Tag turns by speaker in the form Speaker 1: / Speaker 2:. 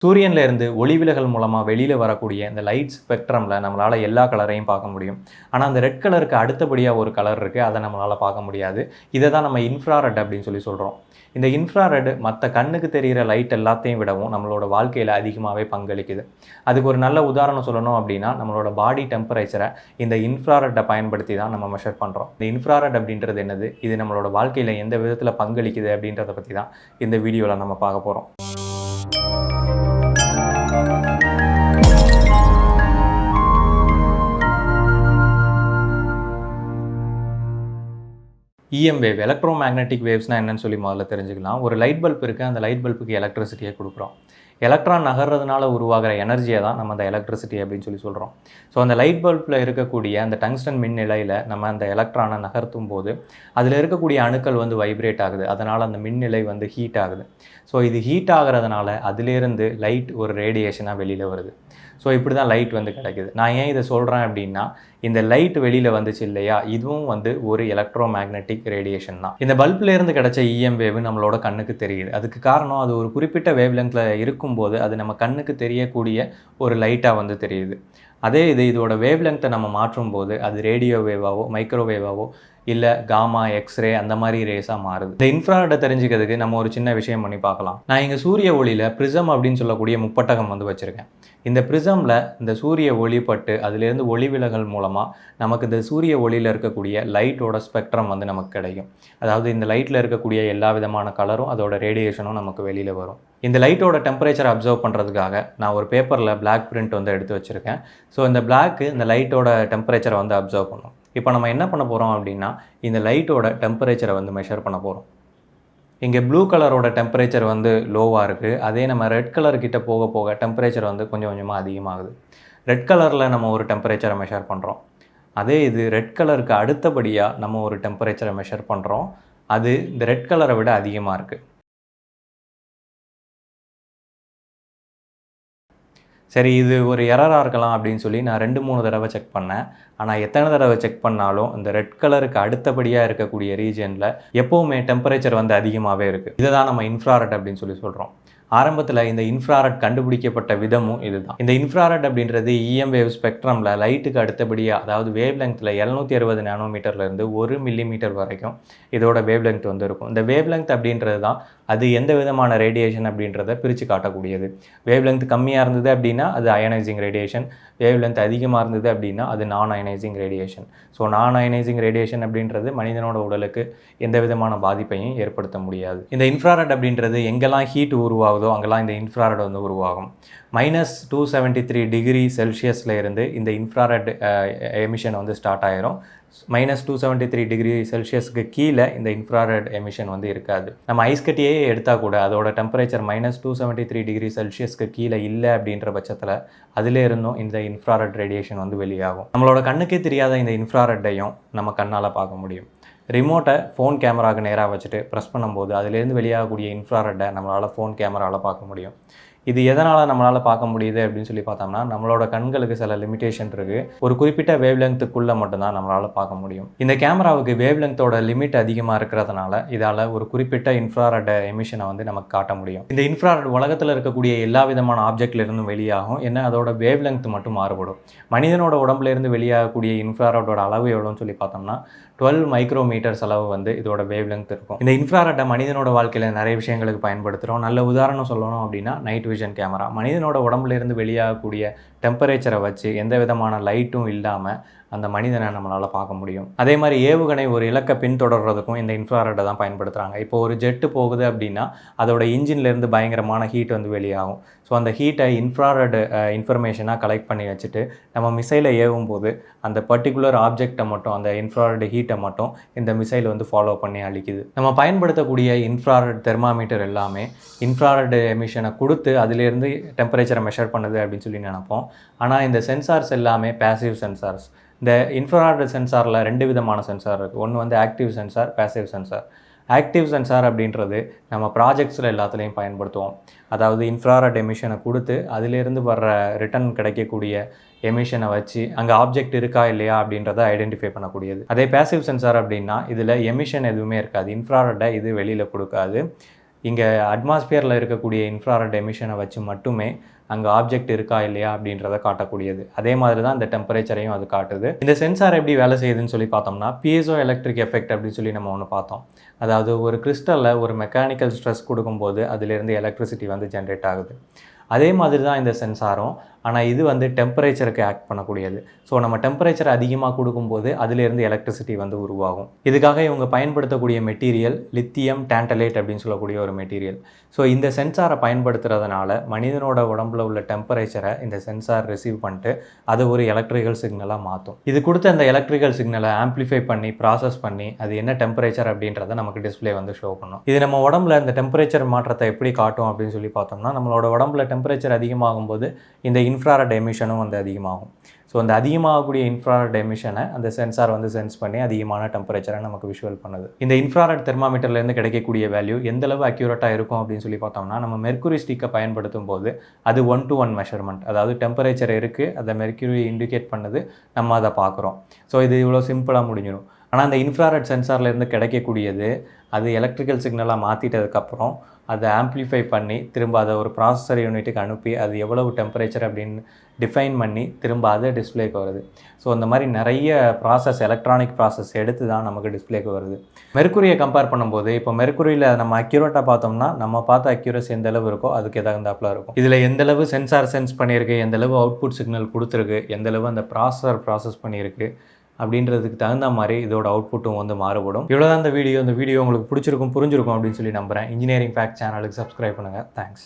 Speaker 1: சூரியன்ல இருந்து ஒளிவிலகல் மூலமா வெளியில வரக்கூடிய இந்த லைட் ஸ்பெக்ட்ரம்ல நம்மளால எல்லா கலரையும் பார்க்க முடியும். ஆனா, அந்த ரெட் கலருக்கு அடுத்தபடியா ஒரு கலர் இருக்கு. அத நம்மளால பார்க்க முடியாது. இத தான் நம்ம இன்ஃப்ராரெட் அப்படின்னு சொல்றோம். இந்த இன்ஃப்ராரெட் மத்த கண்ணுக்கு தெரியிற லைட் எல்லாத்தையும் விடவும் நம்மளோட வாழ்க்கையில அதிகமாவே பங்களிக்குது. அதுக்கு ஒரு நல்ல உதாரணம் சொல்லணும் அப்படின்னா, நம்மளோட பாடி டெம்பரேச்சர இந்த இன்ஃப்ராரெட்ட பயன்படுத்தி தான் நம்ம மெஷர் பண்றோம். இந்த இன்ஃப்ராரெட் அப்படின்றது என்னது? இது நம்மளோட வாழ்க்கையில எந்த விதத்தில பங்களிக்குது அப்படின்றத பத்தி தான் இந்த வீடியோல நம்ம பார்க்க போறோம். இஎம் வேவ் எலக்ட்ரோ மேக்னெட்டிக் வேவ்ஸ்னா என்னன்னு சொல்லி முதல்ல தெரிஞ்சுக்கலாம். ஒரு லைட் பல்ப் இருக்கு. அந்த லைட் பல்புக்கு எலக்ட்ரிசிட்டியை கொடுக்குறோம். எலக்ட்ரான் நகர்றதுனால உருவாகிற எனர்ஜியை தான் நம்ம அந்த எலக்ட்ரிசிட்டி அப்படின்னு சொல்கிறோம். ஸோ அந்த லைட் பல்பில் இருக்கக்கூடிய அந்த டங்ஸ்டன் மின் நிலையில் நம்ம அந்த எலக்ட்ரானை நகர்த்தும் போது அதில் இருக்கக்கூடிய அணுக்கள் வைப்ரேட் ஆகுது. அதனால் அந்த மின்னிலை ஹீட் ஆகுது. ஸோ இது ஹீட் ஆகிறதுனால அதிலேருந்து லைட் ஒரு ரேடியேஷனாக வெளியில் வருது. ஸோ இப்படி தான் லைட் கிடைக்குது. நான் ஏன் இதை சொல்கிறேன் அப்படின்னா, இந்த லைட் வெளியில் வந்துச்சு இல்லையா, இதுவும் ஒரு எலக்ட்ரோ மேக்னெட்டிக் ரேடியேஷன் தான். இந்த பல்ப்லேருந்து கிடைச்ச இஎம் வேவ் நம்மளோட கண்ணுக்கு தெரியுது. அதுக்கு காரணம் அது ஒரு குறிப்பிட்ட வேவ் லென்த்தில் இருக்கும்போது அது நம்ம கண்ணுக்கு தெரியக்கூடிய ஒரு லைட்டாக தெரியுது. அதே இதோட வேவ் லென்த்தை நம்ம மாற்றும் போது அது ரேடியோ வேவாவோ மைக்ரோவேவாவோ இல்லை காமா எக்ஸ்ரே அந்த மாதிரி ரேஸாக மாறுது. இந்த இன்ஃப்ராரெட்டை தெரிஞ்சுக்கிறதுக்கு நம்ம ஒரு சின்ன விஷயம் பண்ணி பார்க்கலாம். நான் இங்கே சூரிய ஒளியில் ப்ரிசம் அப்படின்னு சொல்லக்கூடிய முப்பட்டகம் வச்சுருக்கேன். இந்த ப்ரிசமில் இந்த சூரிய ஒளி பட்டு அதிலேருந்து ஒளி விலகல் மூலமாக நமக்கு இந்த சூரிய ஒளியில் இருக்கக்கூடிய லைட்டோட ஸ்பெக்ட்ரம் நமக்கு கிடைக்கும். அதாவது இந்த லைட்டில் இருக்கக்கூடிய எல்லா விதமான கலரும் அதோட ரேடியேஷனும் நமக்கு வெளியில் வரும். இந்த லைட்டோட டெம்பரேச்சரை அப்சர்வ் பண்ணுறதுக்காக நான் ஒரு பேப்பரில் பிளாக் பிரிண்ட் எடுத்து வச்சுருக்கேன். ஸோ இந்த பிளாக்கு இந்த லைட்டோட டெம்பரேச்சரை அப்சர்வ் பண்ணும். இப்போ நம்ம என்ன பண்ண போகிறோம் அப்படின்னா, இந்த லைட்டோட டெம்பரேச்சரை மெஷர் பண்ண போகிறோம். இங்கே ப்ளூ கலரோட டெம்பரேச்சர் லோவாக இருக்குது. அதே நம்ம ரெட் கலர்கிட்ட போக போக டெம்பரேச்சர் கொஞ்சம் கொஞ்சமாக அதிகமாகுது. ரெட் கலரில் நம்ம ஒரு டெம்பரேச்சரை மெஷர் பண்ணுறோம். அதே இது ரெட் கலருக்கு அடுத்தபடியாக நம்ம ஒரு டெம்பரேச்சரை மெஷர் பண்ணுறோம். அது இந்த ரெட் கலரை விட அதிகமாக இருக்குது. சரி, இது ஒரு எரராக இருக்கலாம் அப்படின்னு சொல்லி நான் 2-3 தடவை செக் பண்ணேன். ஆனால் எத்தனை தடவை செக் பண்ணாலும் இந்த ரெட் கலருக்கு அடுத்தபடியாக இருக்கக்கூடிய ரீஜனில் எப்போவுமே டெம்பரேச்சர் அதிகமாகவே இருக்குது. இதை தான் நம்ம இன்ஃப்ராரெட் அப்படின்னு சொல்கிறோம். ஆரம்பத்தில் இந்த இன்ஃப்ராரெட் கண்டுபிடிக்கப்பட்ட விதமும் இதுதான். இந்த இன்ஃப்ராரெட் அப்படின்றது இஎம் வேவ் ஸ்பெக்ட்ரமில் லைட்டுக்கு அடுத்தபடியாக, அதாவது வேவ் லெங்த்தில் 760 நானோமீட்டர்லேருந்து 1 மில்லிமீட்டர் வரைக்கும் இதோட வேவ் லெங்த் இருக்கும். இந்த வேவ் லெங்த் அப்படின்றது தான் அது எந்த விதமான ரேடியேஷன் அப்படின்றத பிரித்து காட்டக்கூடியது. வேவ் லெங்த் கம்மியாக இருந்தது அப்படின்னா அது அயனைசிங் ரேடியேஷன், வேவ் லெங்த் அதிகமாக இருந்தது அப்படின்னா அது நான் அயனைசிங் ரேடியேஷன். ஸோ நான் அயனைசிங் ரேடியேஷன் அப்படின்றது மனிதனோட உடலுக்கு எந்த விதமான பாதிப்பையும் ஏற்படுத்த முடியாது. இந்த இன்ஃப்ராரெட் அப்படின்றது எங்கெல்லாம் ஹீட் உருவாகுதோ அங்கெல்லாம் இந்த இன்ஃப்ராரெட் உருவாகும். -273 டிகிரி செல்சியஸில் இருந்து இந்த இன்ஃப்ராரெட் எமிஷன் ஸ்டார்ட் ஆயிரும். -273 டிகிரி செல்சியஸ்க்கு கீழே இந்த இன்ஃப்ராரெட் எமிஷன் இருக்காது. நம்ம ஐஸ் கட்டியே எடுத்தால் கூட அதோட டெம்பரேச்சர் -273 டிகிரி செல்சியஸ்க்கு கீழே இல்லை அப்படின்ற பட்சத்தில் அதிலே இருந்தும் இந்த இன்ஃப்ராரெட் ரேடியேஷன் வெளியாகும். நம்மளோட கண்ணுக்கே தெரியாத இந்த இன்ஃப்ராரெட்டையும் நம்ம கண்ணால் பார்க்க முடியும். ரிமோட்டை ஃபோன் கேமராவுக்கு நேராக வச்சுட்டு ப்ரெஸ் பண்ணும்போது அதிலேருந்து வெளியாகக்கூடிய இன்ஃப்ராரெட்டை நம்மளால் ஃபோன் கேமராவில் பார்க்க முடியும். இது எதனால் நம்மளால் பார்க்க முடியுது அப்படின்னு சொல்லி பார்த்தோம்னா, நம்மளோட கண்களுக்கு சில லிமிட்டேஷன் இருக்குது. ஒரு குறிப்பிட்ட வேவ் லெங்த்துக்குள்ளே மட்டும்தான் நம்மளால் பார்க்க முடியும். இந்த கேமராவுக்கு வேவ் லெங்த்தோட லிமிட் அதிகமாக இருக்கிறதுனால இதால் ஒரு குறிப்பிட்ட இன்ஃப்ராரெட் எமிஷனை நமக்கு காட்ட முடியும். இந்த இன்ஃப்ராரெட் உலகத்தில் இருக்கக்கூடிய எல்லா விதமான ஆப்ஜெக்ட்லேருந்தும் வெளியாகும். ஏன்னா அதோட வேவ் லெங்த் மட்டும் மாறுபடும். மனிதனோட உடம்புலேருந்து வெளியாகக்கூடிய இன்ஃப்ராரெட்டோட அளவு எவ்வளோன்னு சொல்லி பார்த்தோம்னா 12 மைக்ரோமீட்டர்ஸ் அளவு இதோட வேவ் லெங்த் இருக்கும். இந்த இன்ஃப்ராரெட்டை மனிதனோட வாழ்க்கையில் நிறைய விஷயங்களுக்கு பயன்படுத்துகிறோம். நல்ல உதாரணம் சொல்லணும் அப்படின்னா நைட் விஷன் கேமரா. மனிதனோட உடம்புலேருந்து வெளியாகக்கூடிய டெம்பரேச்சரை வச்சு எந்த விதமான லைட்டும் இல்லாமல் அந்த மனிதனை நம்மளால் பார்க்க முடியும். அதே மாதிரி ஏவுகணை ஒரு இலக்கை பின்தொடர்றதுக்கும் இந்த இன்ஃப்ராரெட்டை தான் பயன்படுத்துகிறாங்க. இப்போ ஒரு ஜெட்டு போகுது அப்படின்னா அதோட இன்ஜின்லேருந்து பயங்கரமான ஹீட் வெளியாகும். ஸோ அந்த ஹீட்டை இன்ஃப்ராரெட் இன்ஃபர்மேஷனாக கலெக்ட் பண்ணி வச்சுட்டு நம்ம மிசைலை ஏவும் போது அந்த பர்டிகுலர் ஆப்ஜெக்டை மட்டும், அந்த இன்ஃப்ராரெட் ஹீட்டை மட்டும் இந்த மிசைல் ஃபாலோ பண்ணி அழிக்குது. நம்ம பயன்படுத்தக்கூடிய இன்ஃப்ராரெட் தெர்மாமீட்டர் எல்லாமே இன்ஃப்ராரெட் எமிஷனை கொடுத்து அதிலேருந்து டெம்பரேச்சரை மெஷர் பண்ணுது அப்படின்னு சொல்லி நினைப்போம். ஆனால் இந்த சென்சார்ஸ் எல்லாமே பேசிவ் சென்சார்ஸ். இந்த இன்ஃப்ராரெட் சென்சாரில் 2 விதமான சென்சார் இருக்குது. ஒன்று active sensor, passive sensor. Active sensor அப்படின்றது நம்ம ப்ராஜெக்ட்ஸில் எல்லாத்துலேயும் பயன்படுத்துவோம். அதாவது இன்ஃப்ராரெட் எமிஷனை கொடுத்து அதிலேருந்து வர்ற ரிட்டர்ன் கிடைக்கக்கூடிய எமிஷனை வச்சு அங்கே ஆப்ஜெக்ட் இருக்கா இல்லையா அப்படின்றத ஐடென்டிஃபை பண்ணக்கூடியது. அதே பேசிவ் சென்சார் அப்படின்னா இதில் எமிஷன் எதுவுமே இருக்காது. இன்ஃப்ராரெட்டை இது வெளியில் கொடுக்காது. இங்கே அட்மாஸ்பியரில் இருக்கக்கூடிய இன்ஃப்ராரெட் எமிஷனை வச்சு மட்டுமே அங்கே ஆப்ஜெக்ட் இருக்கா இல்லையா அப்படின்றத காட்டக்கூடியது. அதே மாதிரி தான் இந்த டெம்பரேச்சரையும் அது காட்டுது. இந்த சென்சார் எப்படி வேலை செய்யுதுன்னு சொல்லி பார்த்தோம்னா, பீசோ எலக்ட்ரிக் எஃபெக்ட் அப்படின்னு சொல்லி நம்ம ஒன்று பார்த்தோம். அதாவது ஒரு கிறிஸ்டலில் ஒரு மெக்கானிக்கல் ஸ்ட்ரெஸ் கொடுக்கும்போது அதிலிருந்து எலக்ட்ரிசிட்டி வந்து ஜென்ரேட் ஆகுது. அதே மாதிரி தான் இந்த சென்சாரும். ஆனால் இது வந்து டெம்பரேச்சருக்கு ஆக்ட் பண்ணக்கூடியது. ஸோ நம்ம டெம்பரேச்சர் அதிகமாக கொடுக்கும்போது அதிலேருந்து எலக்ட்ரிசிட்டி வந்து உருவாகும். இதுக்காக இவங்க பயன்படுத்தக்கூடிய மெட்டீரியல் லித்தியம் டான்டலேட் அப்படின்னு சொல்லக்கூடிய ஒரு மெட்டீரியல். ஸோ இந்த சென்சாரை பயன்படுத்துறதுனால மனிதனோட உடம்புல உள்ள டெம்பரேச்சரை இந்த சென்சார் ரிசீவ் பண்ணிட்டு அதை ஒரு எலக்ட்ரிக்கல் சிக்னலாக மாற்றும். இது கொடுத்த அந்த எலக்ட்ரிக்கல் சிக்னலை ஆம்ப்ளிஃபை பண்ணி ப்ராசஸ் பண்ணி அது என்ன டெம்பரேச்சர் அப்படின்றத நமக்கு டிஸ்பிளே வந்து ஷோ பண்ணும். இது நம்ம உடம்புல இந்த டெம்பரேச்சர் மாற்றத்தை எப்படி காட்டும் அப்படின்னு சொல்லி பார்த்தோம்னா, நம்மளோட உடம்புல டெம்பரேச்சர் அதிகமாகும் போது இந்த இன்ஃப்ராரெட் எமிஷனும் வந்து அதிகமாகும். ஸோ அந்த அதிகமாகக்கூடிய இன்ஃப்ராரெட் எமிஷனை அந்த சென்சார் வந்து சென்ஸ் பண்ணி அதிகமான டெம்பரேச்சரை நமக்கு விஷுவல் பண்ணுது. இந்த இன்ஃப்ராரெட் தெர்மாமீட்டர்லேருந்து கிடைக்கக்கூடிய வேல்யூ எந்தளவு அக்யூரேட்டாக இருக்கும் அப்படின்னு சொல்லி பார்த்தோம்னா, நம்ம மெர்க்குரி ஸ்டிக்கை பயன்படுத்தும் போது அது 1-to-1 மெஷர்மெண்ட். அதாவது டெம்பரேச்சர் இருக்குது, அதை மெர்க்குரி இண்டிகேட் பண்ணுது, நம்ம அதை பார்க்குறோம். ஸோ இது இவ்வளோ சிம்பிளாக முடிஞ்சிடும். ஆனால் அந்த இன்ஃப்ராரெட் சென்சார்லேருந்து கிடைக்கக்கூடியது அது எலக்ட்ரிக்கல் சிக்னலாக மாற்றிட்டதுக்கப்புறம் அதை ஆம்ப்ளிஃபை பண்ணி திரும்ப அதை ஒரு ப்ராசஸர் யூனிட்டுக்கு அனுப்பி அது எவ்வளவு டெம்பரேச்சர் அப்படின்னு டிஃபைன் பண்ணி திரும்ப அதை டிஸ்பிளேக்கு வருது. ஸோ இந்த மாதிரி நிறைய ப்ராசஸ், எலக்ட்ரானிக் ப்ராசஸ் எடுத்து தான் நமக்கு டிஸ்பிளேக்கு வருது. மெர்க்குரியை கம்பேர் பண்ணும்போது இப்போ மெர்க்குரியில் நம்ம அக்யூரேட்டாக பார்த்தோம்னா நம்ம பார்த்த அக்யூரஸி எந்த அளவு இருக்கோ அதுக்கு எதாந்தாப்பில் இருக்கும். இதில் எந்தளவு சென்சார் சென்ஸ் பண்ணியிருக்கு, எந்தளவு அவுட்புட் சிக்னல் கொடுத்துருக்கு, எந்தளவு அந்த ப்ராசஸர் ப்ராசஸ் பண்ணியிருக்கு அப்படின்றதுக்கு தகுந்த மாதிரி இதோட அவுட்புட்டும் வந்து மாறுபடும். இவ்வளோதான் இந்த வீடியோ உங்களுக்கு பிடிச்சிருக்கும், புரிஞ்சிருக்கும் அப்படின்னு சொல்லி நம்புகிறேன். இன்ஜினியரிங் ஃபேக்ட் சேனலுக்கு சப்ஸ்கிரைப் பண்ணுங்கள். தேங்க்ஸ்.